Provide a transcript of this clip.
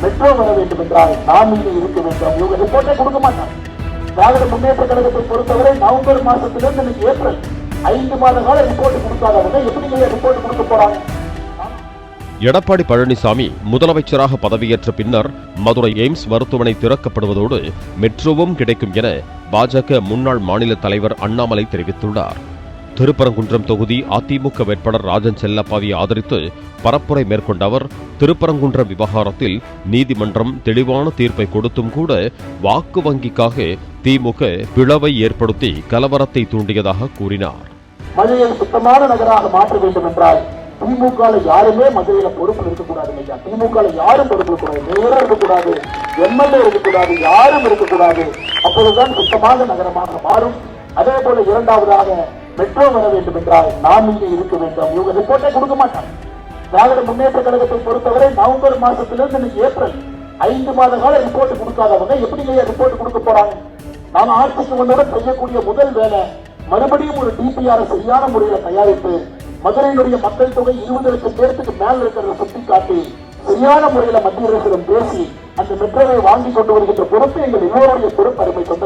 Metro வர வேண்டும் என்றால் நாம் இங்கே இருக்க வேண்டும். இவங்க ரிப்போர்ட்டே கொடுக்க மாட்டாங்க. திராவிட முன்னேற்ற கழகத்தை பொறுத்தவரை நவம்பர் மாசத்திலிருந்து இன்னைக்கு ஏப்ரல் 5 மாத கால ரிப்போர்ட் கொடுக்காதவங்க எப்படி ரிப்போர்ட் கொடுக்க போறாங்க? எடப்பாடி பழனிசாமி முதலமைச்சராக பதவியேற்ற பின்னர் மதுரை எய்ம்ஸ் மருத்துவமனை திறக்கப்படுவதோடு மெட்ரோவும் கிடைக்கும் என பாஜக முன்னாள் மாநில தலைவர் அண்ணாமலை தெரிவித்துள்ளார். திருப்பரங்குன்றம் தொகுதி அதிமுக வேட்பாளர் ராஜன் செல்லப்பாவை ஆதரித்து பரப்புரை மேற்கொண்ட அவர் திருப்பரங்குன்றம் விவகாரத்தில் நீதிமன்றம் தெளிவான தீர்ப்பை கொடுத்தும் கூட வாக்கு வங்கிக்காக திமுக பிளவை ஏற்படுத்தி கலவரத்தை தூண்டியதாக கூறினார். மதுரையை சுத்தமான நகராக மாற்ற வேண்டும் என்றால் திமுக யாருமே மதுரையில பொறுப்பு இருக்கக்கூடாது. திமுக யாரும் பொறுப்பு இருக்கக்கூடாது, மேயரும் இருக்கக்கூடாது, எம்எல்ஏ இருக்கக்கூடாது, யாரும் இருக்கக்கூடாது. அப்பொழுதுதான் சுத்தமான நகரமாக மாறும். அதே போல இரண்டாவதாக மெட்ரோ வர வேண்டும் என்றால் நாம் இங்கே இருக்க வேண்டும். இவங்க ரிப்போர்ட்டே கொடுக்க மாட்டாங்க. திராவிட முன்னேற்ற கழகத்தை பொறுத்தவரை நவம்பர் மாசத்திலிருந்து இன்னைக்கு ஏப்ரல் 5 மாத கால ரிப்போர்ட் கொடுக்காதவங்க எப்படி ரிப்போர்ட் கொடுக்க போறாங்க? நாம் ஆட்சிக்கு வந்தவுடன் செய்யக்கூடிய முதல் வேலை மறுபடியும் ஒரு டிபிஆர் சரியான முறையில் தயாரித்து மதுரையினுடைய மக்கள் தொகை 20 லட்சம் பேருக்கு மேல் இருக்கிறத சுட்டிக்காட்டி சரியான முறையில் மத்திய அரசிடம் பேசி அந்த மெட்ரோவை வாங்கி கொண்டு வருகின்ற பொறுப்பு எங்கள் எல்லோருடைய பொறுப்பு அருமை சொந்த